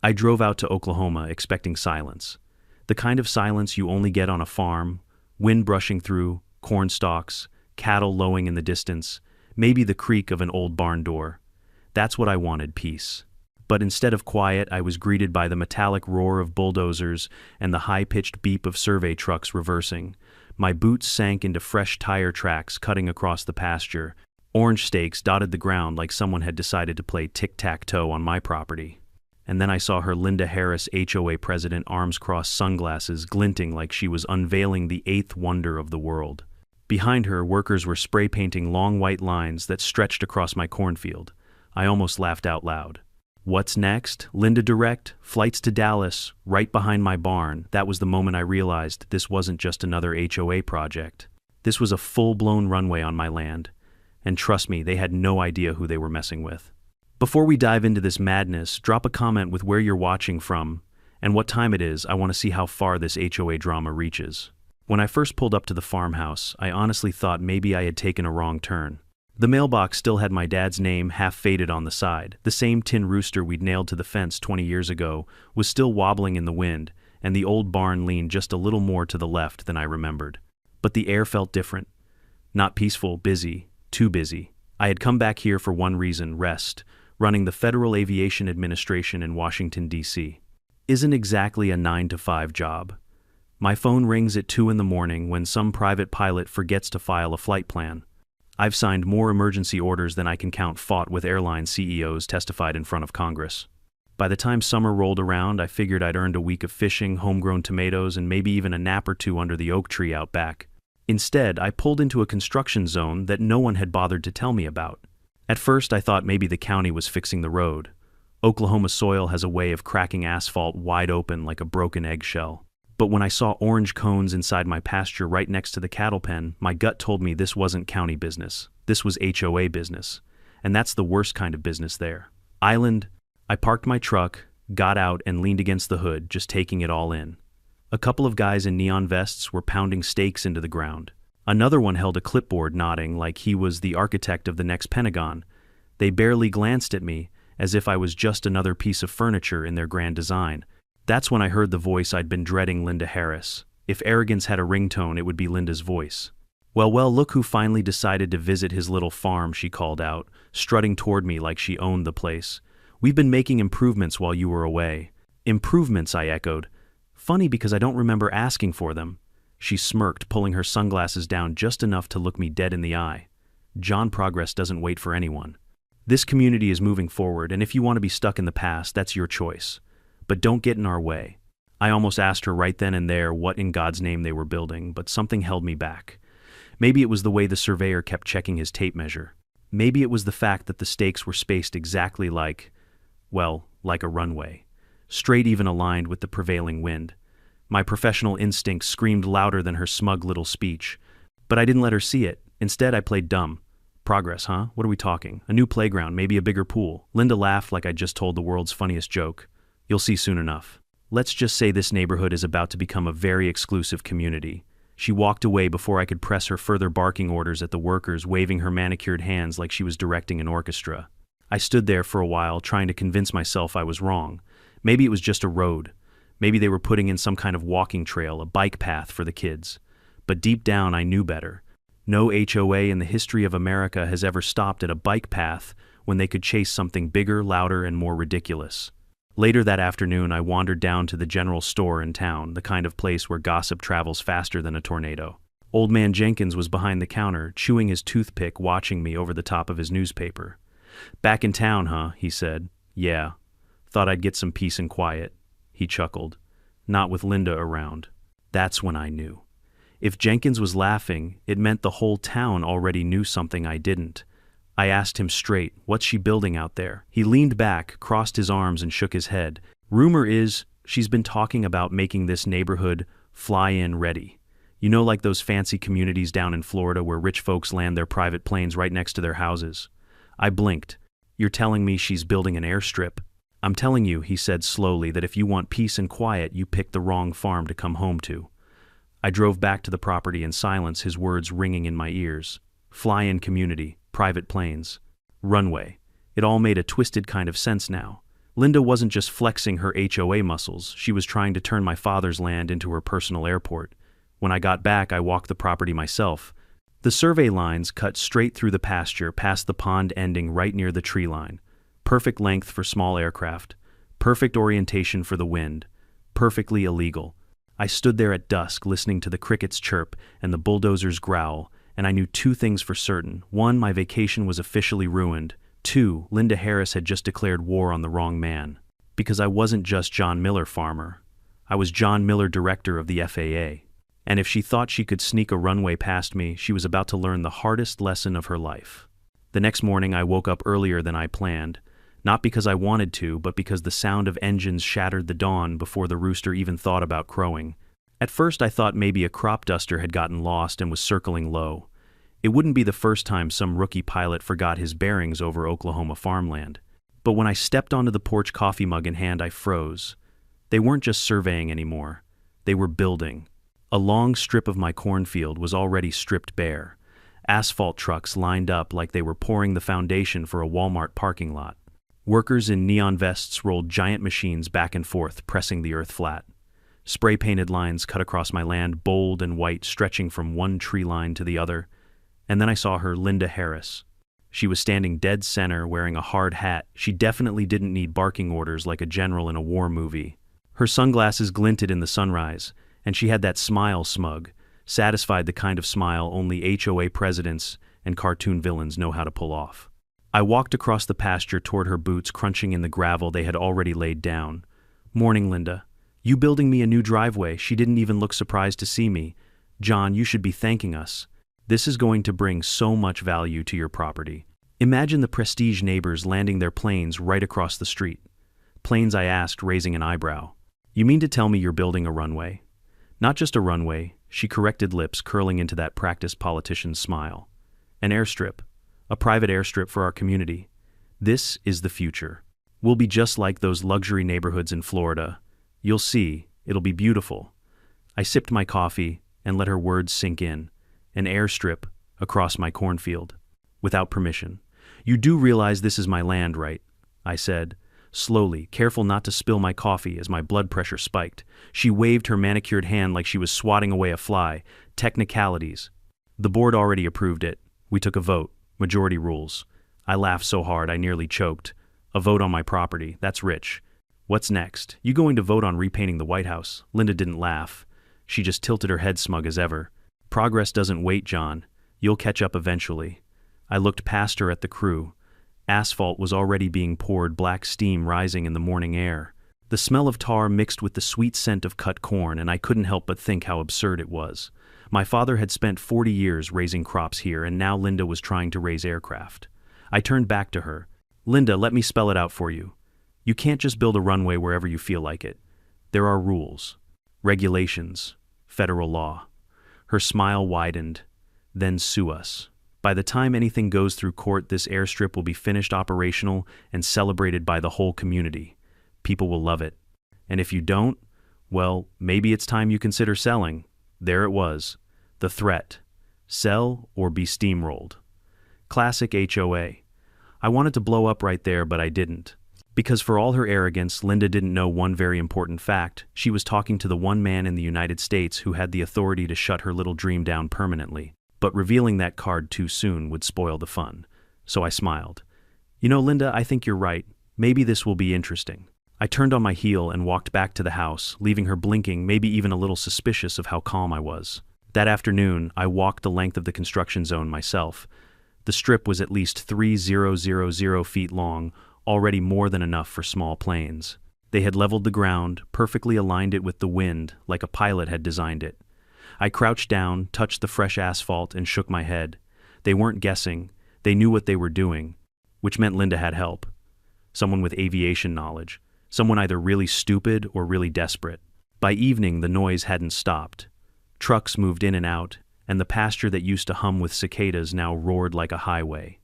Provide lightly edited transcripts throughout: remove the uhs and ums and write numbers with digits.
I drove out to Oklahoma expecting silence. The kind of silence you only get on a farm, wind brushing through, corn stalks, cattle lowing in the distance, maybe the creak of an old barn door. That's what I wanted, peace. But instead of quiet, I was greeted by the metallic roar of bulldozers and the high-pitched beep of survey trucks reversing. My boots sank into fresh tire tracks cutting across the pasture. Orange stakes dotted the ground like someone had decided to play tic-tac-toe on my property. And then I saw her Linda Harris HOA president arms crossed sunglasses glinting like she was unveiling the eighth wonder of the world. Behind her, workers were spray painting long white lines that stretched across my cornfield. I almost laughed out loud. What's next? Linda direct, flights to Dallas, right behind my barn. That was the moment I realized this wasn't just another HOA project. This was a full-blown runway on my land. And trust me, they had no idea who they were messing with. Before we dive into this madness, drop a comment with where you're watching from and what time it is. I want to see how far this HOA drama reaches. When I first pulled up to the farmhouse, I honestly thought maybe I had taken a wrong turn. The mailbox still had my dad's name half faded on the side. The same tin rooster we'd nailed to the fence 20 years ago was still wobbling in the wind, and the old barn leaned just a little more to the left than I remembered. But the air felt different. Not peaceful, busy, too busy. I had come back here for one reason, rest, running the Federal Aviation Administration in Washington, D.C. Isn't exactly a 9-to-5 job. My phone rings at 2 in the morning when some private pilot forgets to file a flight plan. I've signed more emergency orders than I can count, fought with airline CEOs, testified in front of Congress. By the time summer rolled around, I figured I'd earned a week of fishing, homegrown tomatoes, and maybe even a nap or two under the oak tree out back. Instead, I pulled into a construction zone that no one had bothered to tell me about. At first, I thought maybe the county was fixing the road. Oklahoma soil has a way of cracking asphalt wide open like a broken eggshell. But when I saw orange cones inside my pasture right next to the cattle pen, my gut told me this wasn't county business. This was HOA business. And that's the worst kind of business there. Island. I parked my truck, got out, and leaned against the hood, just taking it all in. A couple of guys in neon vests were pounding stakes into the ground. Another one held a clipboard, nodding like he was the architect of the next Pentagon. They barely glanced at me, as if I was just another piece of furniture in their grand design. That's when I heard the voice I'd been dreading, Linda Harris. If arrogance had a ringtone, it would be Linda's voice. Well, look who finally decided to visit his little farm, she called out, strutting toward me like she owned the place. We've been making improvements while you were away. Improvements, I echoed. Funny because I don't remember asking for them. She smirked, pulling her sunglasses down just enough to look me dead in the eye. John, progress doesn't wait for anyone. This community is moving forward, and if you want to be stuck in the past, that's your choice. But don't get in our way. I almost asked her right then and there what in God's name they were building, but something held me back. Maybe it was the way the surveyor kept checking his tape measure. Maybe it was the fact that the stakes were spaced exactly like a runway. Straight, even aligned with the prevailing wind. My professional instincts screamed louder than her smug little speech. But I didn't let her see it. Instead, I played dumb. Progress, huh? What are we talking? A new playground, maybe a bigger pool. Linda laughed like I'd just told the world's funniest joke. You'll see soon enough. Let's just say this neighborhood is about to become a very exclusive community. She walked away before I could press her further barking orders at the workers, waving her manicured hands like she was directing an orchestra. I stood there for a while, trying to convince myself I was wrong. Maybe it was just a road. Maybe they were putting in some kind of walking trail, a bike path for the kids. But deep down, I knew better. No HOA in the history of America has ever stopped at a bike path when they could chase something bigger, louder, and more ridiculous. Later that afternoon, I wandered down to the general store in town, the kind of place where gossip travels faster than a tornado. Old man Jenkins was behind the counter, chewing his toothpick, watching me over the top of his newspaper. "Back in town, huh?" he said. "Yeah. Thought I'd get some peace and quiet." He chuckled. "Not with Linda around." That's when I knew. If Jenkins was laughing, it meant the whole town already knew something I didn't. I asked him straight, "What's she building out there?" He leaned back, crossed his arms, and shook his head. "Rumor is she's been talking about making this neighborhood fly-in ready. You know, like those fancy communities down in Florida where rich folks land their private planes right next to their houses." I blinked. "You're telling me she's building an airstrip?" "I'm telling you," he said slowly, "that if you want peace and quiet, you picked the wrong farm to come home to." I drove back to the property in silence, his words ringing in my ears. Fly-in community, private planes, runway. It all made a twisted kind of sense now. Linda wasn't just flexing her HOA muscles, she was trying to turn my father's land into her personal airport. When I got back, I walked the property myself. The survey lines cut straight through the pasture, past the pond ending right near the tree line. Perfect length for small aircraft. Perfect orientation for the wind. Perfectly illegal. I stood there at dusk, listening to the crickets chirp and the bulldozers growl, and I knew two things for certain. One, my vacation was officially ruined. Two, Linda Harris had just declared war on the wrong man. Because I wasn't just John Miller, farmer. I was John Miller, director of the FAA. And if she thought she could sneak a runway past me, she was about to learn the hardest lesson of her life. The next morning, I woke up earlier than I planned. Not because I wanted to, but because the sound of engines shattered the dawn before the rooster even thought about crowing. At first, I thought maybe a crop duster had gotten lost and was circling low. It wouldn't be the first time some rookie pilot forgot his bearings over Oklahoma farmland. But when I stepped onto the porch, coffee mug in hand, I froze. They weren't just surveying anymore. They were building. A long strip of my cornfield was already stripped bare. Asphalt trucks lined up like they were pouring the foundation for a Walmart parking lot. Workers in neon vests rolled giant machines back and forth, pressing the earth flat. Spray-painted lines cut across my land, bold and white, stretching from one tree line to the other. And then I saw her, Linda Harris. She was standing dead center, wearing a hard hat. She definitely didn't need barking orders like a general in a war movie. Her sunglasses glinted in the sunrise, and she had that smile, smug, satisfied, the kind of smile only HOA presidents and cartoon villains know how to pull off. I walked across the pasture toward her, boots crunching in the gravel they had already laid down. "Morning, Linda. You building me a new driveway?" She didn't even look surprised to see me. "John, you should be thanking us. This is going to bring so much value to your property. Imagine the prestige neighbors landing their planes right across the street." "Planes?" I asked, raising an eyebrow. "You mean to tell me you're building a runway?" "Not just a runway," she corrected, lips curling into that practiced politician's smile. "An airstrip. A private airstrip for our community. This is the future. We'll be just like those luxury neighborhoods in Florida. You'll see, it'll be beautiful." I sipped my coffee and let her words sink in. An airstrip across my cornfield. Without permission. "You do realize this is my land, right?" I said, slowly, careful not to spill my coffee as my blood pressure spiked. She waved her manicured hand like she was swatting away a fly. "Technicalities. The board already approved it. We took a vote. Majority rules." I laughed so hard I nearly choked. "A vote on my property. That's rich. What's next? You going to vote on repainting the White House?" Linda didn't laugh. She just tilted her head, smug as ever. "Progress doesn't wait, John. You'll catch up eventually." I looked past her at the crew. Asphalt was already being poured, black steam rising in the morning air. The smell of tar mixed with the sweet scent of cut corn, and I couldn't help but think how absurd it was. My father had spent 40 years raising crops here, and now Linda was trying to raise aircraft. I turned back to her. "Linda, let me spell it out for you. You can't just build a runway wherever you feel like it. There are rules, regulations, federal law." Her smile widened. "Then sue us. By the time anything goes through court, this airstrip will be finished, operational, and celebrated by the whole community. People will love it. And if you don't, well, maybe it's time you consider selling." There it was. The threat. Sell or be steamrolled. Classic HOA. I wanted to blow up right there, but I didn't. Because for all her arrogance, Linda didn't know one very important fact. She was talking to the one man in the United States who had the authority to shut her little dream down permanently. But revealing that card too soon would spoil the fun. So I smiled. "You know, Linda, I think you're right. Maybe this will be interesting." I turned on my heel and walked back to the house, leaving her blinking, maybe even a little suspicious of how calm I was. That afternoon, I walked the length of the construction zone myself. The strip was at least 3,000 feet long, already more than enough for small planes. They had leveled the ground, perfectly aligned it with the wind, like a pilot had designed it. I crouched down, touched the fresh asphalt, and shook my head. They weren't guessing. They knew what they were doing, which meant Linda had help. Someone with aviation knowledge. Someone either really stupid or really desperate. By evening, the noise hadn't stopped. Trucks moved in and out, and the pasture that used to hum with cicadas now roared like a highway.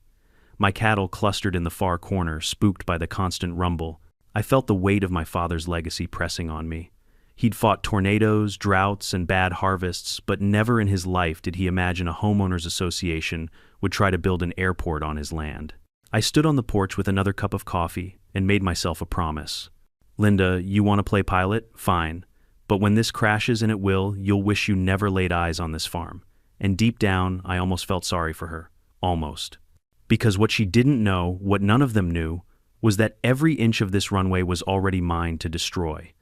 My cattle clustered in the far corner, spooked by the constant rumble. I felt the weight of my father's legacy pressing on me. He'd fought tornadoes, droughts, and bad harvests, but never in his life did he imagine a homeowners association would try to build an airport on his land. I stood on the porch with another cup of coffee, and made myself a promise. Linda, you want to play pilot? Fine. But when this crashes, and it will, you'll wish you never laid eyes on this farm. And deep down, I almost felt sorry for her. Almost. Because what she didn't know, what none of them knew, was that every inch of this runway was already mine to destroy.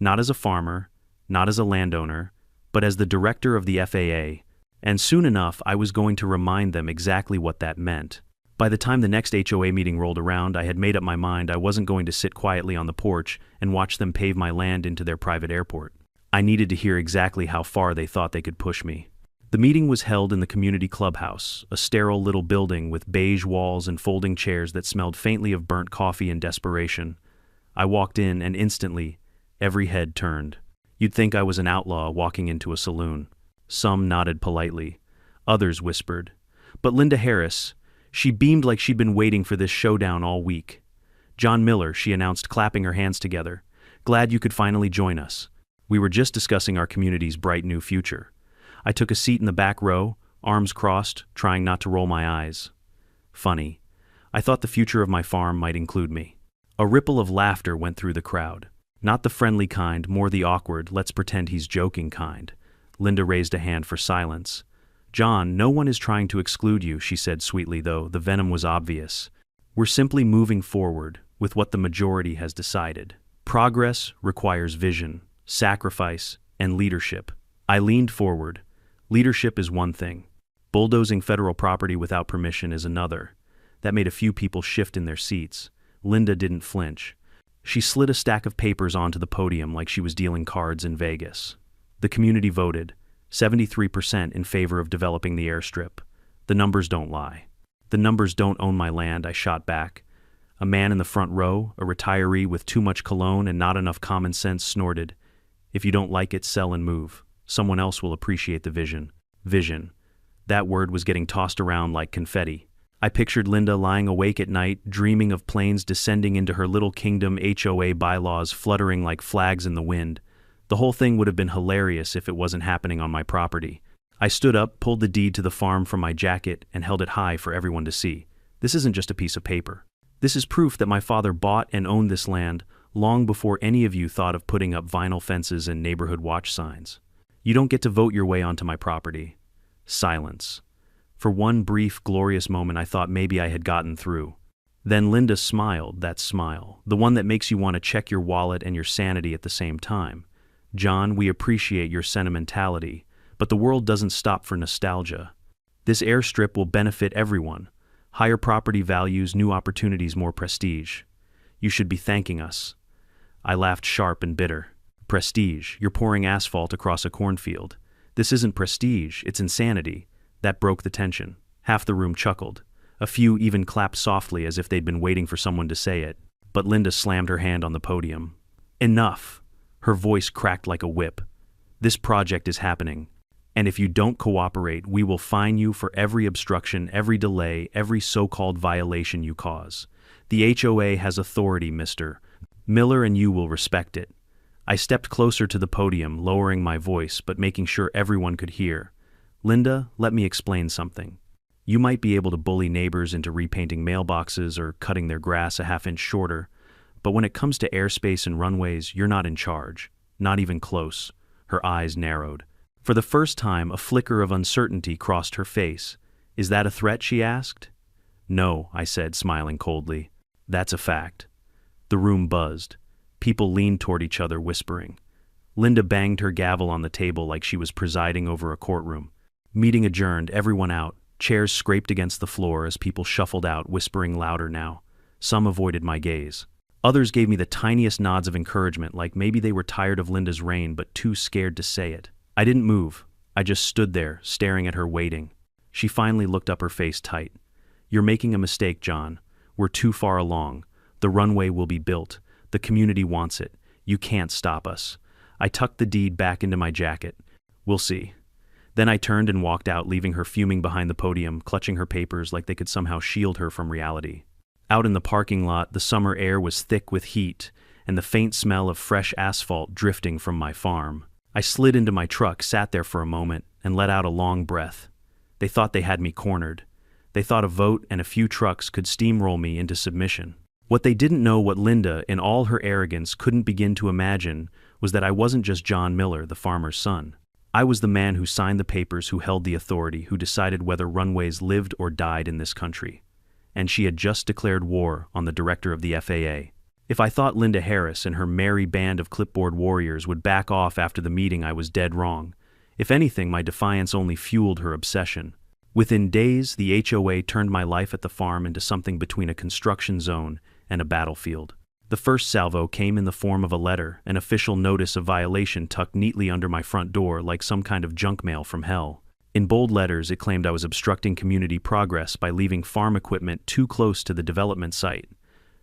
Not as a farmer, not as a landowner, but as the director of the FAA. And soon enough, I was going to remind them exactly what that meant. By the time the next HOA meeting rolled around, I had made up my mind I wasn't going to sit quietly on the porch and watch them pave my land into their private airport. I needed to hear exactly how far they thought they could push me. The meeting was held in the community clubhouse, a sterile little building with beige walls and folding chairs that smelled faintly of burnt coffee and desperation. I walked in, and instantly, every head turned. You'd think I was an outlaw walking into a saloon. Some nodded politely. Others whispered. But Linda Harris, she beamed like she'd been waiting for this showdown all week. John Miller, she announced, clapping her hands together. Glad you could finally join us. We were just discussing our community's bright new future. I took a seat in the back row, arms crossed, trying not to roll my eyes. Funny. I thought the future of my farm might include me. A ripple of laughter went through the crowd. Not the friendly kind, more the awkward, let's pretend he's joking kind. Linda raised a hand for silence. John, no one is trying to exclude you, she said sweetly, though the venom was obvious. We're simply moving forward with what the majority has decided. Progress requires vision, sacrifice, and leadership. I leaned forward. Leadership is one thing. Bulldozing federal property without permission is another. That made a few people shift in their seats. Linda didn't flinch. She slid a stack of papers onto the podium like she was dealing cards in Vegas. The community voted, 73% in favor of developing the airstrip. The numbers don't lie. The numbers don't own my land, I shot back. A man in the front row, a retiree with too much cologne and not enough common sense, snorted. If you don't like it, sell and move. Someone else will appreciate the vision. Vision. That word was getting tossed around like confetti. I pictured Linda lying awake at night, dreaming of planes descending into her little kingdom, HOA bylaws fluttering like flags in the wind. The whole thing would have been hilarious if it wasn't happening on my property. I stood up, pulled the deed to the farm from my jacket, and held it high for everyone to see. This isn't just a piece of paper. This is proof that my father bought and owned this land long before any of you thought of putting up vinyl fences and neighborhood watch signs. You don't get to vote your way onto my property. Silence. For one brief, glorious moment, I thought maybe I had gotten through. Then Linda smiled, that smile, the one that makes you want to check your wallet and your sanity at the same time. John, we appreciate your sentimentality, but the world doesn't stop for nostalgia. This airstrip will benefit everyone. Higher property values, new opportunities, more prestige. You should be thanking us. I laughed sharp and bitter. Prestige, you're pouring asphalt across a cornfield. This isn't prestige, it's insanity. That broke the tension. Half the room chuckled. A few even clapped softly as if they'd been waiting for someone to say it. But Linda slammed her hand on the podium. Enough! Her voice cracked like a whip. This project is happening. And if you don't cooperate, we will fine you for every obstruction, every delay, every so-called violation you cause. The HOA has authority, Mr. Miller, and you will respect it. I stepped closer to the podium, lowering my voice, but making sure everyone could hear. Linda, let me explain something. You might be able to bully neighbors into repainting mailboxes or cutting their grass a half-inch shorter, but when it comes to airspace and runways, you're not in charge. Not even close. Her eyes narrowed. For the first time, a flicker of uncertainty crossed her face. Is that a threat, she asked? No, I said, smiling coldly. That's a fact. The room buzzed. People leaned toward each other, whispering. Linda banged her gavel on the table like she was presiding over a courtroom. Meeting adjourned, everyone out. Chairs scraped against the floor as people shuffled out, whispering louder now. Some avoided my gaze. Others gave me the tiniest nods of encouragement, like maybe they were tired of Linda's reign but too scared to say it. I didn't move. I just stood there, staring at her, waiting. She finally looked up, her face tight. You're making a mistake, John. We're too far along. The runway will be built. The community wants it. You can't stop us. I tucked the deed back into my jacket. We'll see. Then I turned and walked out, leaving her fuming behind the podium, clutching her papers like they could somehow shield her from reality. Out in the parking lot, the summer air was thick with heat, and the faint smell of fresh asphalt drifting from my farm. I slid into my truck, sat there for a moment, and let out a long breath. They thought they had me cornered. They thought a vote and a few trucks could steamroll me into submission. What they didn't know, what Linda, in all her arrogance, couldn't begin to imagine, was that I wasn't just John Miller, the farmer's son. I was the man who signed the papers, who held the authority, who decided whether runways lived or died in this country. And she had just declared war on the director of the FAA. If I thought Linda Harris and her merry band of clipboard warriors would back off after the meeting, I was dead wrong. If anything, my defiance only fueled her obsession. Within days, the HOA turned my life at the farm into something between a construction zone and a battlefield. The first salvo came in the form of a letter, an official notice of violation tucked neatly under my front door like some kind of junk mail from hell. In bold letters, it claimed I was obstructing community progress by leaving farm equipment too close to the development site.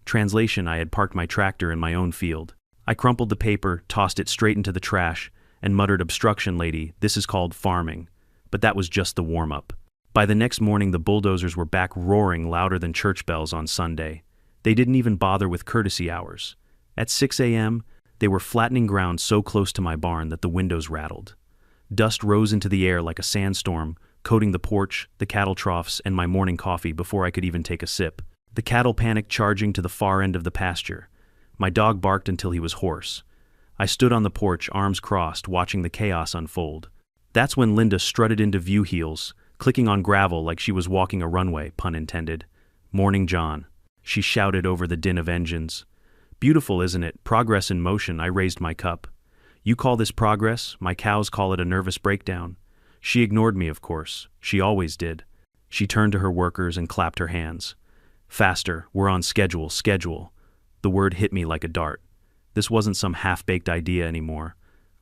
Translation: I had parked my tractor in my own field. I crumpled the paper, tossed it straight into the trash, and muttered, "Obstruction, lady, this is called farming." But that was just the warm-up. By the next morning, the bulldozers were back, roaring louder than church bells on Sunday. They didn't even bother with courtesy hours. At 6 a.m., they were flattening ground so close to my barn that the windows rattled. Dust rose into the air like a sandstorm, coating the porch, the cattle troughs, and my morning coffee before I could even take a sip. The cattle panicked, charging to the far end of the pasture. My dog barked until he was hoarse. I stood on the porch, arms crossed, watching the chaos unfold. That's when Linda strutted into view, heels clicking on gravel like she was walking a runway, pun intended. "Morning, John," she shouted over the din of engines. "Beautiful, isn't it? Progress in motion." I raised my cup. "You call this progress? My cows call it a nervous breakdown." She ignored me, of course. She always did. She turned to her workers and clapped her hands. "Faster, we're on schedule, schedule." The word hit me like a dart. This wasn't some half-baked idea anymore.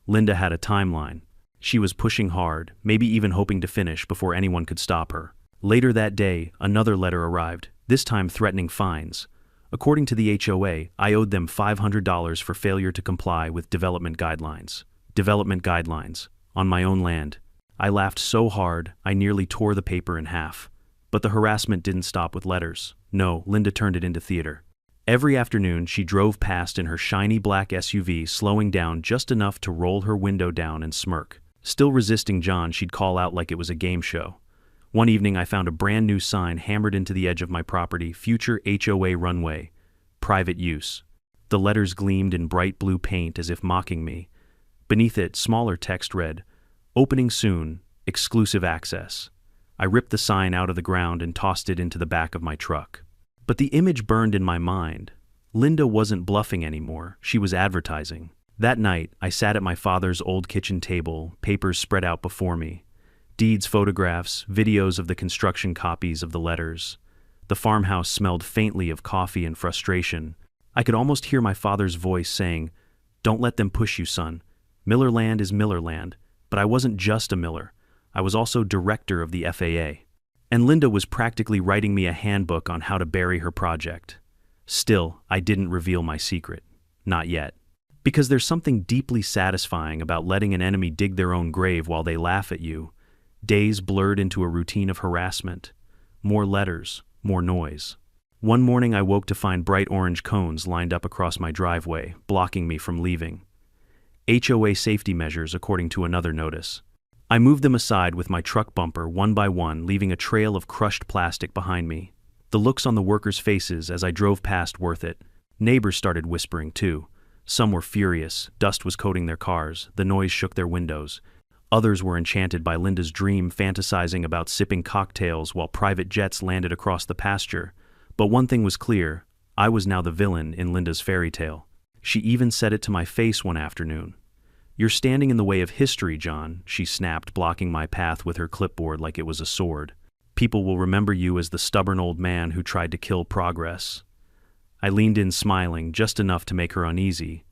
Linda had a timeline. She was pushing hard, maybe even hoping to finish before anyone could stop her. Later that day, another letter arrived, this time threatening fines. According to the HOA, I owed them $500 for failure to comply with development guidelines. Development guidelines. On my own land. I laughed so hard, I nearly tore the paper in half. But the harassment didn't stop with letters. No, Linda turned it into theater. Every afternoon, she drove past in her shiny black SUV, slowing down just enough to roll her window down and smirk. Still resisting John, she'd call out like it was a game show. One evening, I found a brand new sign hammered into the edge of my property: Future HOA Runway. Private use. The letters gleamed in bright blue paint as if mocking me. Beneath it, smaller text read, "Opening soon. Exclusive access." I ripped the sign out of the ground and tossed it into the back of my truck. But the image burned in my mind. Linda wasn't bluffing anymore. She was advertising. That night, I sat at my father's old kitchen table, papers spread out before me. Deeds, photographs, videos of the construction, copies of the letters. The farmhouse smelled faintly of coffee and frustration. I could almost hear my father's voice saying, "Don't let them push you, son. Miller land is Miller land." But I wasn't just a Miller. I was also director of the FAA. And Linda was practically writing me a handbook on how to bury her project. Still, I didn't reveal my secret. Not yet. Because there's something deeply satisfying about letting an enemy dig their own grave while they laugh at you. Days blurred into a routine of harassment. More letters, more noise. One morning I woke to find bright orange cones lined up across my driveway, blocking me from leaving. HOA safety measures, according to another notice. I moved them aside with my truck bumper one by one, leaving a trail of crushed plastic behind me. The looks on the workers' faces as I drove past worth it. Neighbors started whispering too. Some were furious. Dust was coating their cars. The noise shook their windows. Others were enchanted by Linda's dream, fantasizing about sipping cocktails while private jets landed across the pasture. But one thing was clear: I was now the villain in Linda's fairy tale. She even said it to my face one afternoon. "You're standing in the way of history, John," she snapped, blocking my path with her clipboard like it was a sword. "People will remember you as the stubborn old man who tried to kill progress." I leaned in, smiling, just enough to make her uneasy.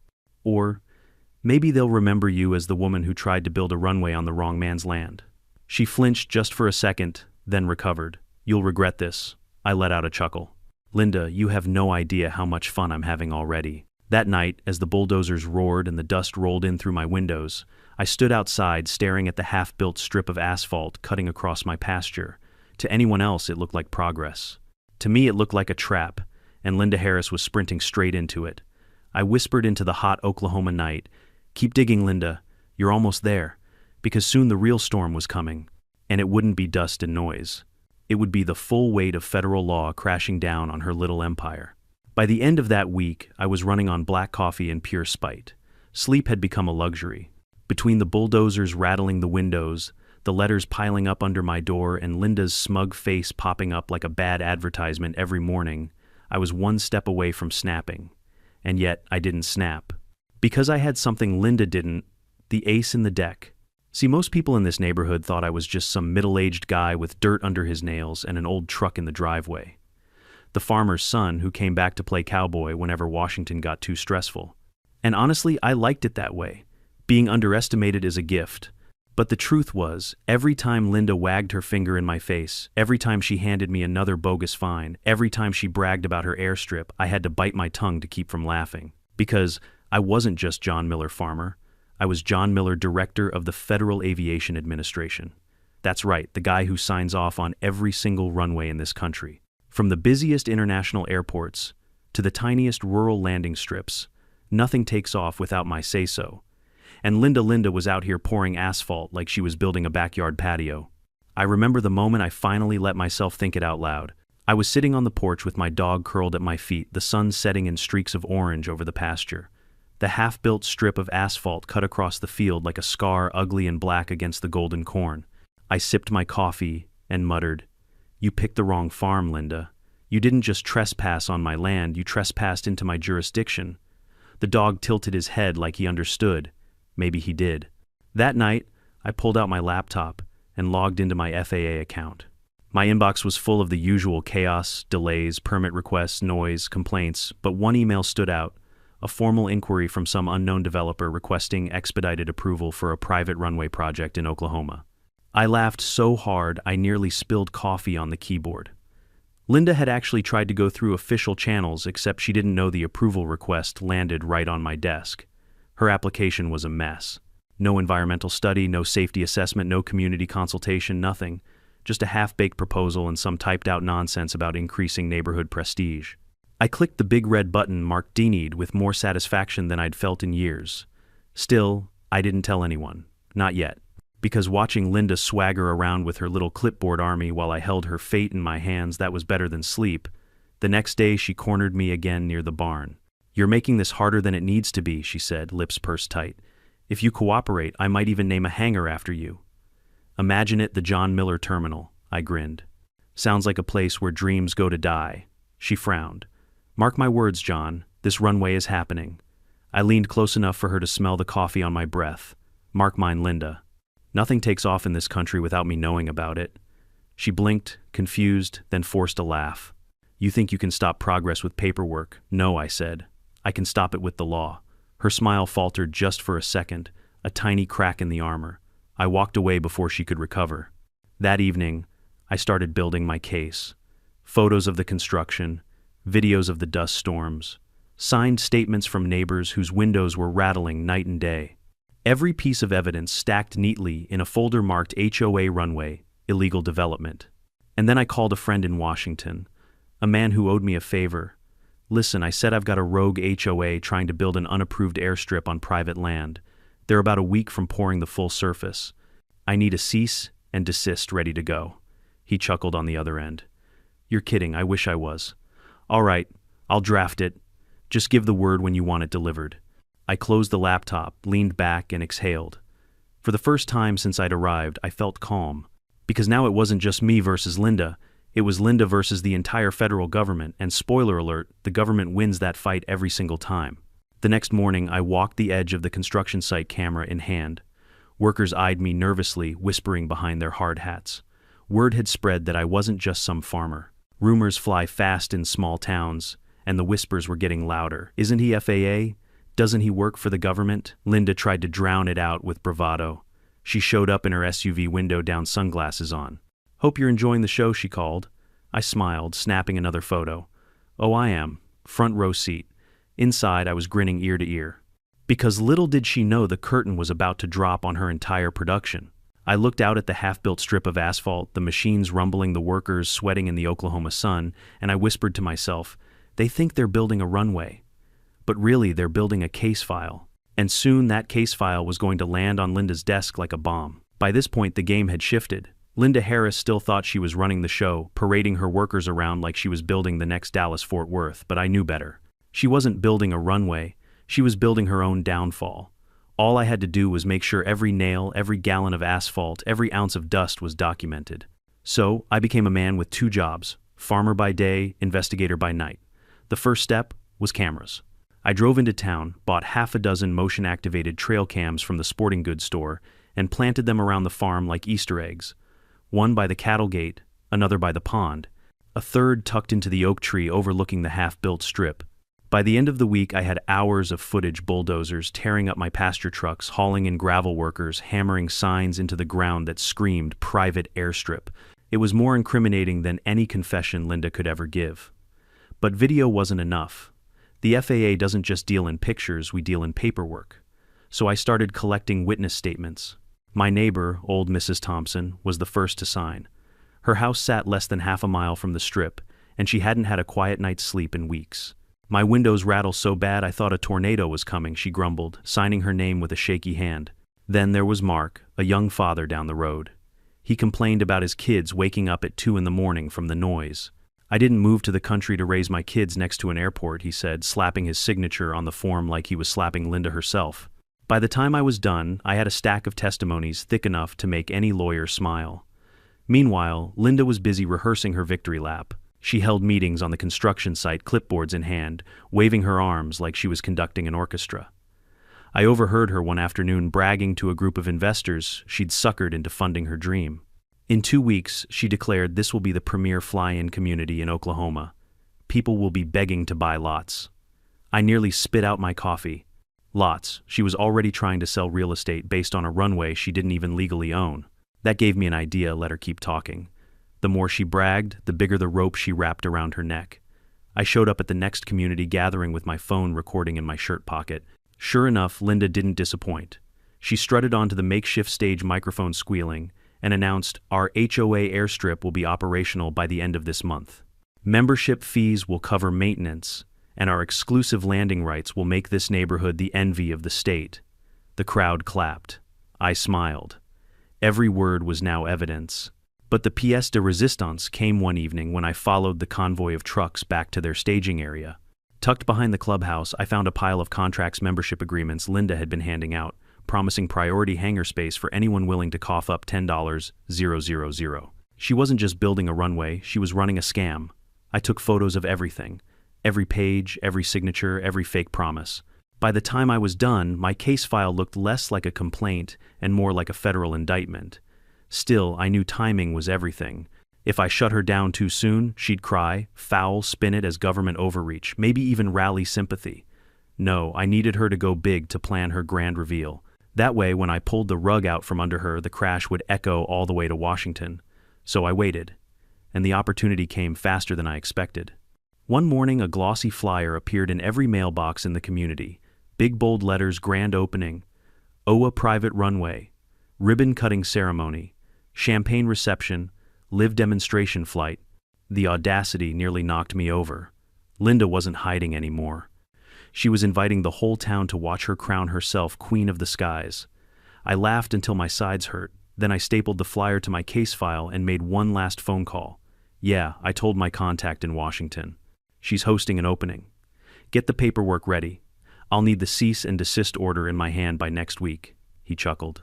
"Or maybe they'll remember you as the woman who tried to build a runway on the wrong man's land." She flinched just for a second, then recovered. "You'll regret this." I let out a chuckle. "Linda, you have no idea how much fun I'm having already." That night, as the bulldozers roared and the dust rolled in through my windows, I stood outside staring at the half-built strip of asphalt cutting across my pasture. To anyone else, it looked like progress. To me, it looked like a trap, and Linda Harris was sprinting straight into it. I whispered into the hot Oklahoma night, "Keep digging, Linda. You're almost there." Because soon the real storm was coming, and it wouldn't be dust and noise. It would be the full weight of federal law crashing down on her little empire. By the end of that week, I was running on black coffee and pure spite. Sleep had become a luxury. Between the bulldozers rattling the windows, the letters piling up under my door, and Linda's smug face popping up like a bad advertisement every morning, I was one step away from snapping. And yet, I didn't snap. Because I had something Linda didn't, the ace in the deck. See, most people in this neighborhood thought I was just some middle-aged guy with dirt under his nails and an old truck in the driveway. The farmer's son who came back to play cowboy whenever Washington got too stressful. And honestly, I liked it that way. Being underestimated is a gift. But the truth was, every time Linda wagged her finger in my face, every time she handed me another bogus fine, every time she bragged about her airstrip, I had to bite my tongue to keep from laughing. Because I wasn't just John Miller, farmer. I was John Miller, director of the Federal Aviation Administration. That's right, the guy who signs off on every single runway in this country. From the busiest international airports to the tiniest rural landing strips, nothing takes off without my say-so. And Linda was out here pouring asphalt like she was building a backyard patio. I remember the moment I finally let myself think it out loud. I was sitting on the porch with my dog curled at my feet, the sun setting in streaks of orange over the pasture. The half-built strip of asphalt cut across the field like a scar, ugly and black against the golden corn. I sipped my coffee and muttered, "You picked the wrong farm, Linda. You didn't just trespass on my land, you trespassed into my jurisdiction." The dog tilted his head like he understood. Maybe he did. That night, I pulled out my laptop and logged into my FAA account. My inbox was full of the usual chaos, delays, permit requests, noise, complaints, but one email stood out, a formal inquiry from some unknown developer requesting expedited approval for a private runway project in Oklahoma. I laughed so hard I nearly spilled coffee on the keyboard. Linda had actually tried to go through official channels, except she didn't know the approval request landed right on my desk. Her application was a mess. No environmental study, no safety assessment, no community consultation, nothing. Just a half-baked proposal and some typed-out nonsense about increasing neighborhood prestige. I clicked the big red button marked Denied with more satisfaction than I'd felt in years. Still, I didn't tell anyone. Not yet. Because watching Linda swagger around with her little clipboard army while I held her fate in my hands, that was better than sleep. The next day, she cornered me again near the barn. "You're making this harder than it needs to be," she said, lips pursed tight. "If you cooperate, I might even name a hangar after you." "Imagine it, the John Miller Terminal," I grinned. "Sounds like a place where dreams go to die." She frowned. "Mark my words, John, this runway is happening." I leaned close enough for her to smell the coffee on my breath. "Mark mine, Linda. Nothing takes off in this country without me knowing about it." She blinked, confused, then forced a laugh. "You think you can stop progress with paperwork?" "No," I said. "I can stop it with the law." Her smile faltered just for a second, a tiny crack in the armor. I walked away before she could recover. That evening, I started building my case. Photos of the construction, videos of the dust storms, signed statements from neighbors whose windows were rattling night and day. Every piece of evidence stacked neatly in a folder marked HOA Runway, Illegal Development. And then I called a friend in Washington, a man who owed me a favor. "Listen, I said I've got a rogue HOA trying to build an unapproved airstrip on private land. They're about a week from pouring the full surface. I need a cease and desist ready to go." He chuckled on the other end. "You're kidding, I wish I was." "All right, I'll draft it. Just give the word when you want it delivered." I closed the laptop, leaned back, and exhaled. For the first time since I'd arrived, I felt calm. Because now it wasn't just me versus Linda. It was Linda versus the entire federal government, and spoiler alert, the government wins that fight every single time. The next morning, I walked the edge of the construction site, camera in hand. Workers eyed me nervously, whispering behind their hard hats. Word had spread that I wasn't just some farmer. Rumors fly fast in small towns, and the whispers were getting louder. "Isn't he FAA? Doesn't he work for the government?" Linda tried to drown it out with bravado. She showed up in her SUV window down, sunglasses on. "Hope you're enjoying the show," she called. I smiled, snapping another photo. "Oh, I am. Front row seat." Inside, I was grinning ear to ear. Because little did she know the curtain was about to drop on her entire production. I looked out at the half-built strip of asphalt, the machines rumbling, the workers sweating in the Oklahoma sun, and I whispered to myself, they think they're building a runway. But really, they're building a case file. And soon that case file was going to land on Linda's desk like a bomb. By this point, the game had shifted. Linda Harris still thought she was running the show, parading her workers around like she was building the next Dallas-Fort Worth, but I knew better. She wasn't building a runway, she was building her own downfall. All I had to do was make sure every nail, every gallon of asphalt, every ounce of dust was documented. So, I became a man with 2 jobs, farmer by day, investigator by night. The first step was cameras. I drove into town, bought half a dozen motion-activated trail cams from the sporting goods store, and planted them around the farm like Easter eggs. One by the cattle gate, another by the pond, a third tucked into the oak tree overlooking the half-built strip. By the end of the week, I had hours of footage: bulldozers tearing up my pasture trucks, hauling in gravel workers, hammering signs into the ground that screamed private airstrip. It was more incriminating than any confession Linda could ever give. But video wasn't enough. The FAA doesn't just deal in pictures, we deal in paperwork. So I started collecting witness statements. My neighbor, old Mrs. Thompson, was the first to sign. Her house sat less than half a mile from the strip, and she hadn't had a quiet night's sleep in weeks. My windows rattle so bad I thought a tornado was coming, she grumbled, signing her name with a shaky hand. Then there was Mark, a young father down the road. He complained about his kids waking up at 2 in the morning from the noise. I didn't move to the country to raise my kids next to an airport, he said, slapping his signature on the form like he was slapping Linda herself. By the time I was done, I had a stack of testimonies thick enough to make any lawyer smile. Meanwhile, Linda was busy rehearsing her victory lap. She held meetings on the construction site, clipboards in hand, waving her arms like she was conducting an orchestra. I overheard her one afternoon bragging to a group of investors she'd suckered into funding her dream. In 2 weeks, she declared, this will be the premier fly-in community in Oklahoma. People will be begging to buy lots. I nearly spit out my coffee. Lots. She was already trying to sell real estate based on a runway she didn't even legally own. That gave me an idea, let her keep talking. The more she bragged, the bigger the rope she wrapped around her neck. I showed up at the next community gathering with my phone recording in my shirt pocket. Sure enough, Linda didn't disappoint. She strutted onto the makeshift stage, microphone squealing, and announced, our HOA airstrip will be operational by the end of this month. Membership fees will cover maintenance, and our exclusive landing rights will make this neighborhood the envy of the state. The crowd clapped. I smiled. Every word was now evidence. But the pièce de résistance came one evening when I followed the convoy of trucks back to their staging area. Tucked behind the clubhouse, I found a pile of contracts, membership agreements Linda had been handing out, promising priority hangar space for anyone willing to cough up $10,000. She wasn't just building a runway, she was running a scam. I took photos of everything. Every page, every signature, every fake promise. By the time I was done, my case file looked less like a complaint and more like a federal indictment. Still, I knew timing was everything. If I shut her down too soon, she'd cry, foul, spin it as government overreach, maybe even rally sympathy. No, I needed her to go big to plan her grand reveal. That way, when I pulled the rug out from under her, the crash would echo all the way to Washington. So I waited, and the opportunity came faster than I expected. One morning, a glossy flyer appeared in every mailbox in the community. Big bold letters, grand opening, HOA private runway, ribbon-cutting ceremony, champagne reception, live demonstration flight. The audacity nearly knocked me over. Linda wasn't hiding anymore. She was inviting the whole town to watch her crown herself Queen of the Skies. I laughed until my sides hurt. Then I stapled the flyer to my case file and made one last phone call. Yeah, I told my contact in Washington. She's hosting an opening. Get the paperwork ready. I'll need the cease and desist order in my hand by next week. He chuckled.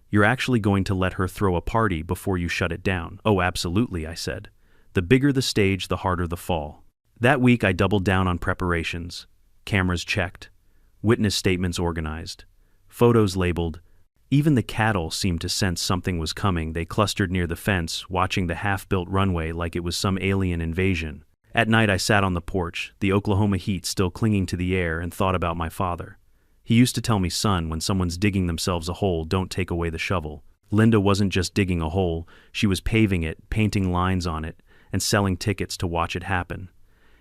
You're actually going to let her throw a party before you shut it down? Oh, absolutely, I said. The bigger the stage, the harder the fall. That week I doubled down on preparations. Cameras checked. Witness statements organized. Photos labeled. Even the cattle seemed to sense something was coming. They clustered near the fence, watching the half-built runway like it was some alien invasion. At night I sat on the porch, the Oklahoma heat still clinging to the air, and thought about my father. He used to tell me, son, when someone's digging themselves a hole, don't take away the shovel. Linda wasn't just digging a hole, she was paving it, painting lines on it, and selling tickets to watch it happen.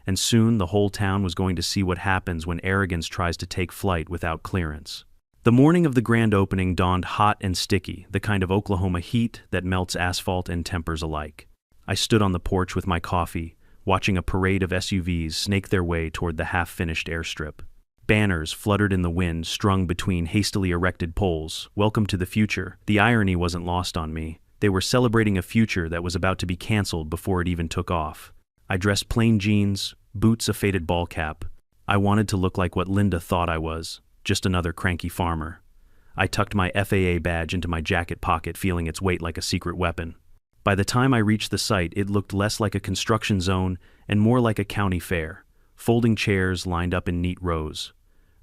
And soon the whole town was going to see what happens when arrogance tries to take flight without clearance. The morning of the grand opening dawned hot and sticky, the kind of Oklahoma heat that melts asphalt and tempers alike. I stood on the porch with my coffee, watching a parade of SUVs snake their way toward the half-finished airstrip. Banners fluttered in the wind, strung between hastily erected poles. Welcome to the future. The irony wasn't lost on me. They were celebrating a future that was about to be canceled before it even took off. I dressed plain jeans, boots, a faded ball cap. I wanted to look like what Linda thought I was, just another cranky farmer. I tucked my FAA badge into my jacket pocket, feeling its weight like a secret weapon. By the time I reached the site, it looked less like a construction zone and more like a county fair. Folding chairs lined up in neat rows.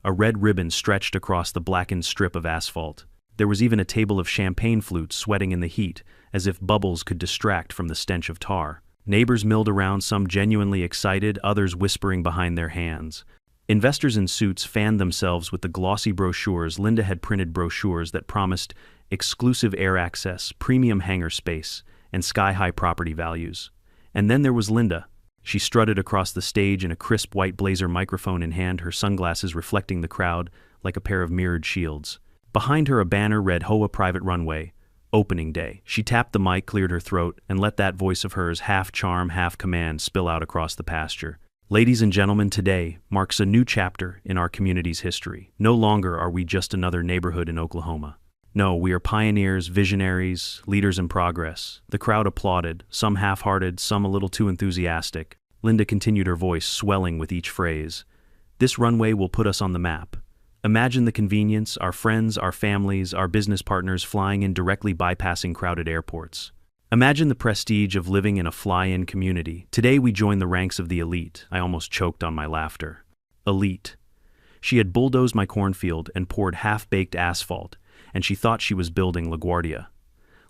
A red ribbon stretched across the blackened strip of asphalt. There was even a table of champagne flutes sweating in the heat, as if bubbles could distract from the stench of tar. Neighbors milled around, some genuinely excited, others whispering behind their hands. Investors in suits fanned themselves with the glossy brochures. Linda had printed brochures that promised exclusive air access, premium hangar space, and sky-high property values. And then there was Linda. She strutted across the stage in a crisp white blazer, microphone in hand, her sunglasses reflecting the crowd like a pair of mirrored shields. Behind her, a banner read HOA Private Runway, Opening Day. She tapped the mic, cleared her throat, and let that voice of hers, half charm, half command, spill out across the pasture. Ladies and gentlemen, today marks a new chapter in our community's history. No longer are we just another neighborhood in Oklahoma. No, we are pioneers, visionaries, leaders in progress. The crowd applauded, some half-hearted, some a little too enthusiastic. Linda continued, her voice swelling with each phrase. This runway will put us on the map. Imagine the convenience, our friends, our families, our business partners flying in, directly bypassing crowded airports. Imagine the prestige of living in a fly-in community. Today we join the ranks of the elite. I almost choked on my laughter. Elite. She had bulldozed my cornfield and poured half-baked asphalt, and she thought she was building LaGuardia.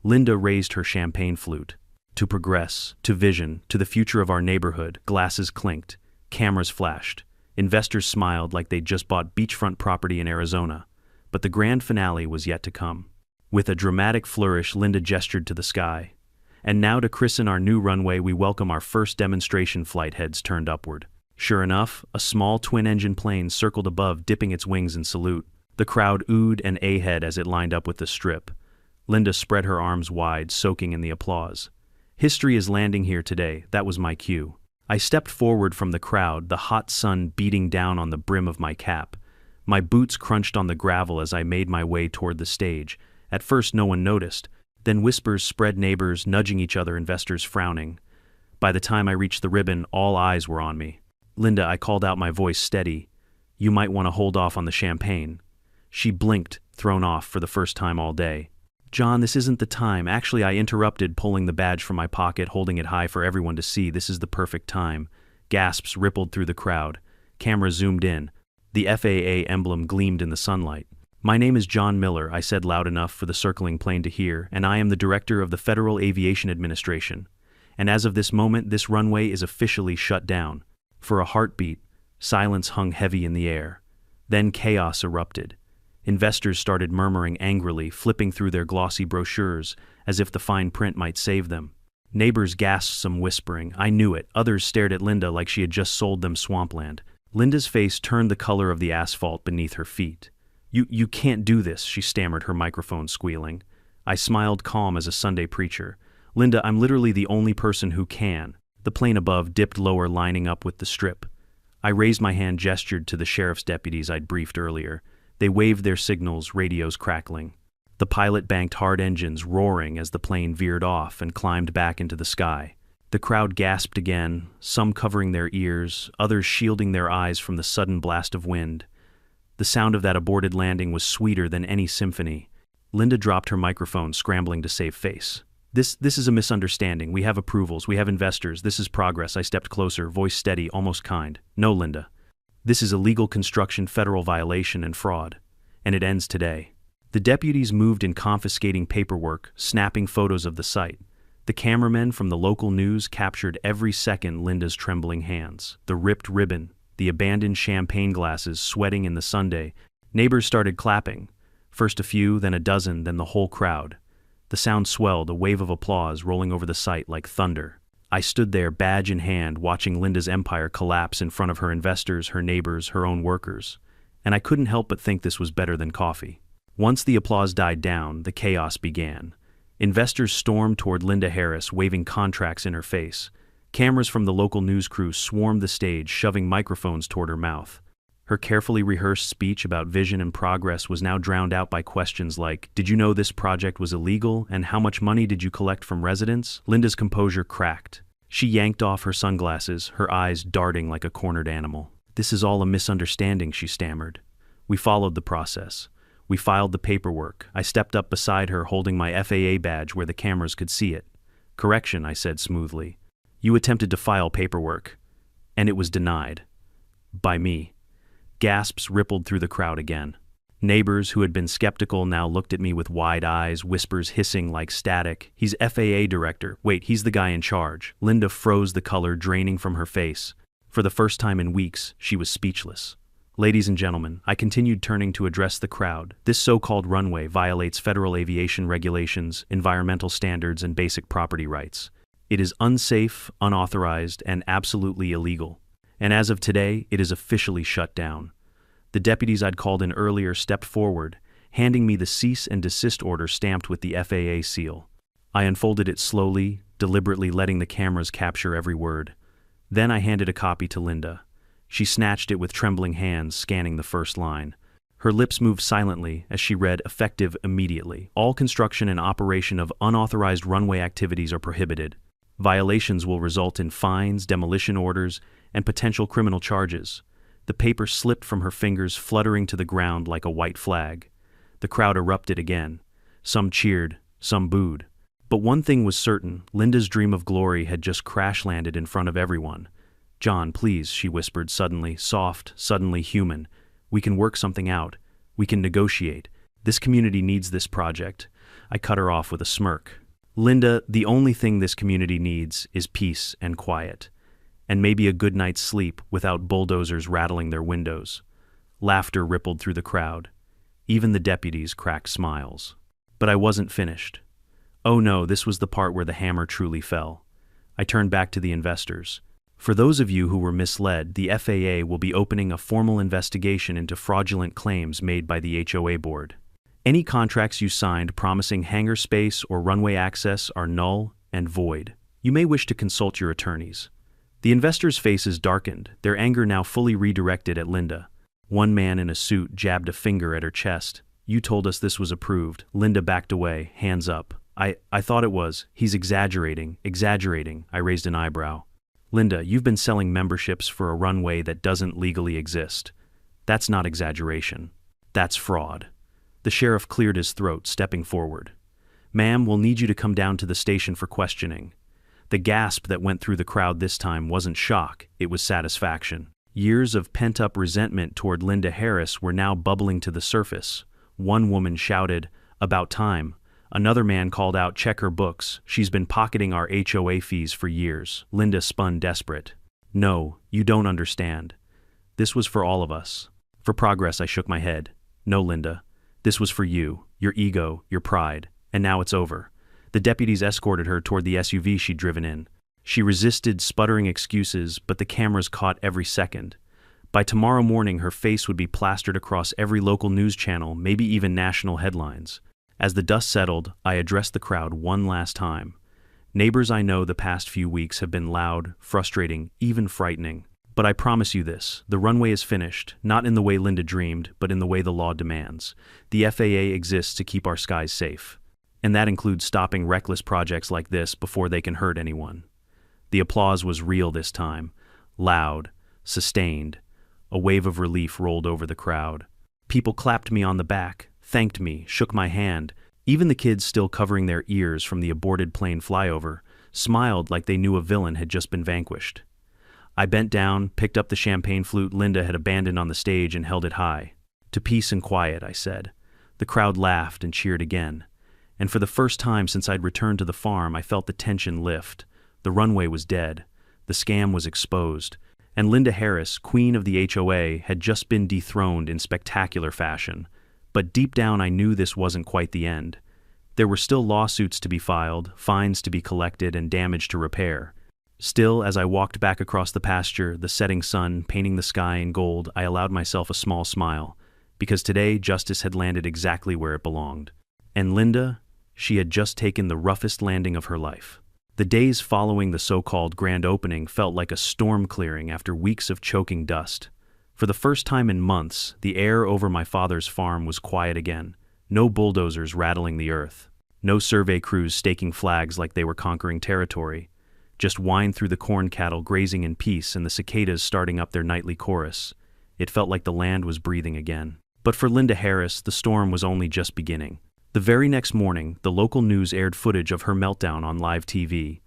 Linda raised her champagne flute. To progress, to vision, to the future of our neighborhood. Glasses clinked, cameras flashed. Investors smiled like they'd just bought beachfront property in Arizona. But the grand finale was yet to come. With a dramatic flourish, Linda gestured to the sky. And now, to christen our new runway, we welcome our first demonstration flight. Heads turned upward. Sure enough, a small twin-engine plane circled above, dipping its wings in salute. The crowd oohed and ahead as it lined up with the strip. Linda spread her arms wide, soaking in the applause. History is landing here today. That was my cue. I stepped forward from the crowd, the hot sun beating down on the brim of my cap. My boots crunched on the gravel as I made my way toward the stage. At first no one noticed. Then whispers spread, neighbors nudging each other, investors frowning. By the time I reached the ribbon, all eyes were on me. Linda, I called out, my voice steady. You might want to hold off on the champagne. She blinked, thrown off for the first time all day. John, this isn't the time. Actually, I interrupted, pulling the badge from my pocket, holding it high for everyone to see. This is the perfect time. Gasps rippled through the crowd. Cameras zoomed in. The FAA emblem gleamed in the sunlight. My name is John Miller, I said loud enough for the circling plane to hear, and I am the director of the Federal Aviation Administration. And as of this moment, this runway is officially shut down. For a heartbeat, silence hung heavy in the air. Then chaos erupted. Investors started murmuring angrily, flipping through their glossy brochures, as if the fine print might save them. Neighbors gasped, some whispering. I knew it. Others stared at Linda like she had just sold them swampland. Linda's face turned the color of the asphalt beneath her feet. You can't do this, she stammered, her microphone squealing. I smiled, calm as a Sunday preacher. Linda, I'm literally the only person who can. The plane above dipped lower, lining up with the strip. I raised my hand, gestured to the sheriff's deputies I'd briefed earlier. They waved their signals, radios crackling. The pilot banked hard, engines roaring as the plane veered off and climbed back into the sky. The crowd gasped again, some covering their ears, others shielding their eyes from the sudden blast of wind. The sound of that aborted landing was sweeter than any symphony. Linda dropped her microphone, scrambling to save face. This is a misunderstanding. We have approvals, we have investors, this is progress. I stepped closer, voice steady, almost kind. No, Linda. This is illegal construction, federal violation, and fraud. And it ends today. The deputies moved in, confiscating paperwork, snapping photos of the site. The cameramen from the local news captured every second Linda's trembling hands. The ripped ribbon, the abandoned champagne glasses sweating in the sunday. Neighbors started clapping. First a few, then a dozen, then the whole crowd. The sound swelled, a wave of applause rolling over the site like thunder. I stood there, badge in hand, watching Linda's empire collapse in front of her investors, her neighbors, her own workers. And I couldn't help but think this was better than coffee. Once the applause died down, the chaos began. Investors stormed toward Linda Harris, waving contracts in her face. Cameras from the local news crew swarmed the stage, shoving microphones toward her mouth. Her carefully rehearsed speech about vision and progress was now drowned out by questions like, "Did you know this project was illegal? And how much money did you collect from residents?" Linda's composure cracked. She yanked off her sunglasses, her eyes darting like a cornered animal. "This is all a misunderstanding," she stammered. "We followed the process. We filed the paperwork." I stepped up beside her, holding my FAA badge where the cameras could see it. "Correction," I said smoothly. "You attempted to file paperwork, and it was denied. By me." Gasps rippled through the crowd again. Neighbors who had been skeptical now looked at me with wide eyes, whispers hissing like static. "He's FAA director. Wait, he's the guy in charge." Linda froze, the color draining from her face. For the first time in weeks, she was speechless. "Ladies and gentlemen," I continued, turning to address the crowd, "this so-called runway violates federal aviation regulations, environmental standards, and basic property rights. It is unsafe, unauthorized, and absolutely illegal. And as of today, it is officially shut down." The deputies I'd called in earlier stepped forward, handing me the cease and desist order stamped with the FAA seal. I unfolded it slowly, deliberately letting the cameras capture every word. Then I handed a copy to Linda. She snatched it with trembling hands, scanning the first line. Her lips moved silently as she read, "Effective immediately. All construction and operation of unauthorized runway activities are prohibited. Violations will result in fines, demolition orders, and potential criminal charges." The paper slipped from her fingers, fluttering to the ground like a white flag. The crowd erupted again. Some cheered, some booed. But one thing was certain: Linda's dream of glory had just crash-landed in front of everyone. "John, please," she whispered, suddenly soft, suddenly human. "We can work something out. We can negotiate. This community needs this project." I cut her off with a smirk. "Linda, the only thing this community needs is peace and quiet. And maybe a good night's sleep without bulldozers rattling their windows." Laughter rippled through the crowd. Even the deputies cracked smiles. But I wasn't finished. Oh no, this was the part where the hammer truly fell. I turned back to the investors. "For those of you who were misled, the FAA will be opening a formal investigation into fraudulent claims made by the HOA board. Any contracts you signed promising hangar space or runway access are null and void. You may wish to consult your attorneys." The investors' faces darkened, their anger now fully redirected at Linda. One man in a suit jabbed a finger at her chest. "You told us this was approved." Linda backed away, hands up. I thought it was. He's exaggerating. I raised an eyebrow. "Linda, you've been selling memberships for a runway that doesn't legally exist. That's not exaggeration. That's fraud." The sheriff cleared his throat, stepping forward. "Ma'am, we'll need you to come down to the station for questioning." The gasp that went through the crowd this time wasn't shock, it was satisfaction. Years of pent-up resentment toward Linda Harris were now bubbling to the surface. One woman shouted, "About time." Another man called out, "Check her books. She's been pocketing our HOA fees for years." Linda spun desperate. "No, you don't understand. This was for all of us." For progress, I shook my head. "No, Linda. This was for you, your ego, your pride. And now it's over." The deputies escorted her toward the SUV she'd driven in. She resisted, sputtering excuses, but the cameras caught every second. By tomorrow morning, her face would be plastered across every local news channel, maybe even national headlines. As the dust settled, I addressed the crowd one last time. "Neighbors, I know the past few weeks have been loud, frustrating, even frightening. But I promise you this, the runway is finished, not in the way Linda dreamed, but in the way the law demands. The FAA exists to keep our skies safe. And that includes stopping reckless projects like this before they can hurt anyone." The applause was real this time, loud, sustained. A wave of relief rolled over the crowd. People clapped me on the back, thanked me, shook my hand. Even the kids, still covering their ears from the aborted plane flyover, smiled like they knew a villain had just been vanquished. I bent down, picked up the champagne flute Linda had abandoned on the stage, and held it high. "To peace and quiet," I said. The crowd laughed and cheered again. And for the first time since I'd returned to the farm, I felt the tension lift. The runway was dead. The scam was exposed. And Linda Harris, queen of the HOA, had just been dethroned in spectacular fashion. But deep down I knew this wasn't quite the end. There were still lawsuits to be filed, fines to be collected, and damage to repair. Still, as I walked back across the pasture, the setting sun painting the sky in gold, I allowed myself a small smile, because today justice had landed exactly where it belonged. And Linda, she had just taken the roughest landing of her life. The days following the so-called grand opening felt like a storm clearing after weeks of choking dust. For the first time in months, the air over my father's farm was quiet again. No bulldozers rattling the earth. No survey crews staking flags like they were conquering territory. Just wind through the corn cattle grazing in peace and the cicadas starting up their nightly chorus. It felt like the land was breathing again. But for Linda Harris, the storm was only just beginning. The very next morning, the local news aired footage of her meltdown on live TV.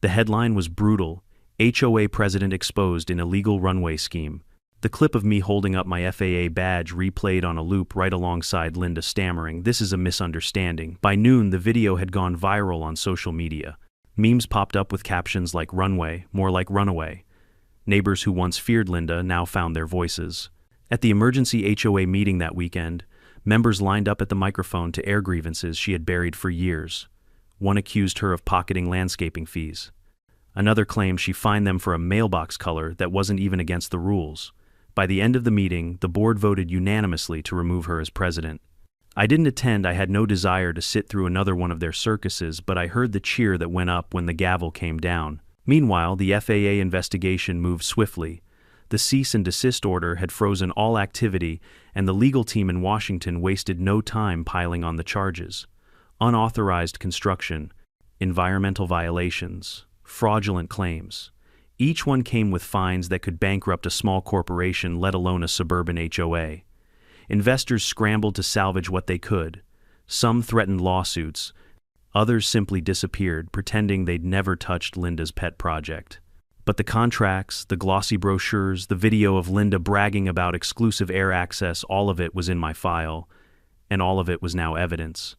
The headline was brutal: HOA president exposed in illegal runway scheme. The clip of me holding up my FAA badge replayed on a loop right alongside Linda stammering, "This is a misunderstanding." By noon, the video had gone viral on social media. Memes popped up with captions like "Runway," more like "Runaway." Neighbors who once feared Linda now found their voices. At the emergency HOA meeting that weekend, members lined up at the microphone to air grievances she had buried for years. One accused her of pocketing landscaping fees. Another claimed she fined them for a mailbox color that wasn't even against the rules. By the end of the meeting, the board voted unanimously to remove her as president. I didn't attend. I had no desire to sit through another one of their circuses, but I heard the cheer that went up when the gavel came down. Meanwhile, the FAA investigation moved swiftly. The cease and desist order had frozen all activity, and the legal team in Washington wasted no time piling on the charges. Unauthorized construction, environmental violations, fraudulent claims. Each one came with fines that could bankrupt a small corporation, let alone a suburban HOA. Investors scrambled to salvage what they could. Some threatened lawsuits. Others simply disappeared, pretending they'd never touched Linda's pet project. But the contracts, the glossy brochures, the video of Linda bragging about exclusive air access, all of it was in my file, and all of it was now evidence.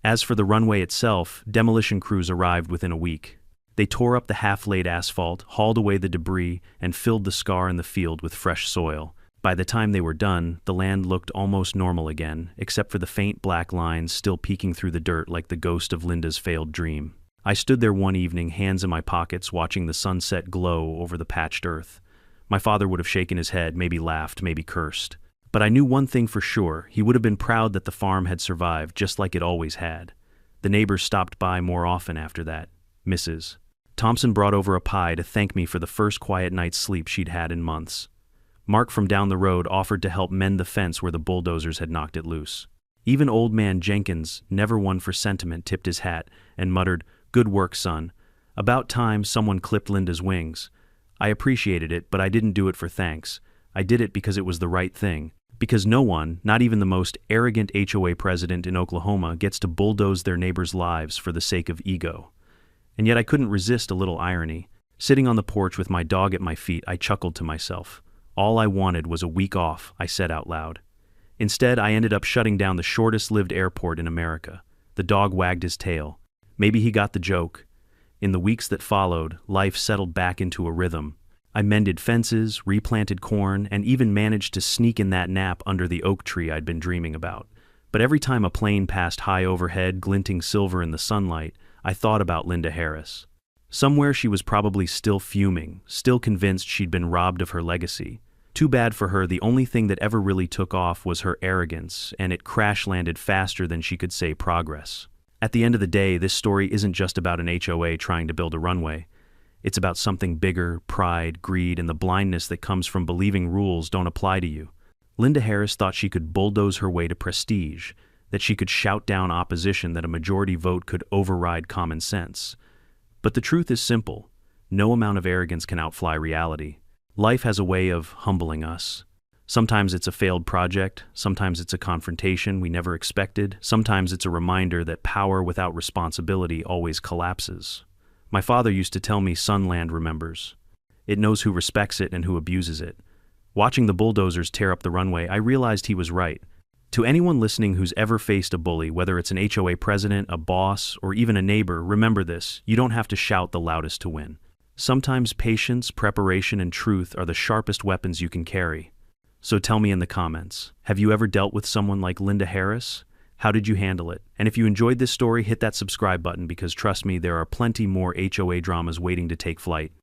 As for the runway itself, demolition crews arrived within a week. They tore up the half-laid asphalt, hauled away the debris, and filled the scar in the field with fresh soil. By the time they were done, the land looked almost normal again, except for the faint black lines still peeking through the dirt like the ghost of Linda's failed dream. I stood there one evening, hands in my pockets, watching the sunset glow over the patched earth. My father would have shaken his head, maybe laughed, maybe cursed. But I knew one thing for sure: he would have been proud that the farm had survived, just like it always had. The neighbors stopped by more often after that. Mrs. Thompson brought over a pie to thank me for the first quiet night's sleep she'd had in months. Mark from down the road offered to help mend the fence where the bulldozers had knocked it loose. Even old man Jenkins, never one for sentiment, tipped his hat and muttered, "Good work, son. About time someone clipped Linda's wings." I appreciated it, but I didn't do it for thanks. I did it because it was the right thing. Because no one, not even the most arrogant HOA president in Oklahoma, gets to bulldoze their neighbors' lives for the sake of ego. And yet I couldn't resist a little irony. Sitting on the porch with my dog at my feet, I chuckled to myself. All I wanted was a week off, I said out loud. Instead, I ended up shutting down the shortest-lived airport in America. The dog wagged his tail. Maybe he got the joke. In the weeks that followed, life settled back into a rhythm. I mended fences, replanted corn, and even managed to sneak in that nap under the oak tree I'd been dreaming about. But every time a plane passed high overhead, glinting silver in the sunlight, I thought about Linda Harris. Somewhere she was probably still fuming, still convinced she'd been robbed of her legacy. Too bad for her, the only thing that ever really took off was her arrogance, and it crash-landed faster than she could say progress. At the end of the day, this story isn't just about an HOA trying to build a runway. It's about something bigger: pride, greed, and the blindness that comes from believing rules don't apply to you. Linda Harris thought she could bulldoze her way to prestige, that she could shout down opposition, that a majority vote could override common sense. But the truth is simple. No amount of arrogance can outfly reality. Life has a way of humbling us. Sometimes it's a failed project, sometimes it's a confrontation we never expected, sometimes it's a reminder that power without responsibility always collapses. My father used to tell me, "Son, land remembers. It knows who respects it and who abuses it." Watching the bulldozers tear up the runway, I realized he was right. To anyone listening who's ever faced a bully, whether it's an HOA president, a boss, or even a neighbor, remember this: you don't have to shout the loudest to win. Sometimes patience, preparation, and truth are the sharpest weapons you can carry. So tell me in the comments, have you ever dealt with someone like Linda Harris? How did you handle it? And if you enjoyed this story, hit that subscribe button, because trust me, there are plenty more HOA dramas waiting to take flight.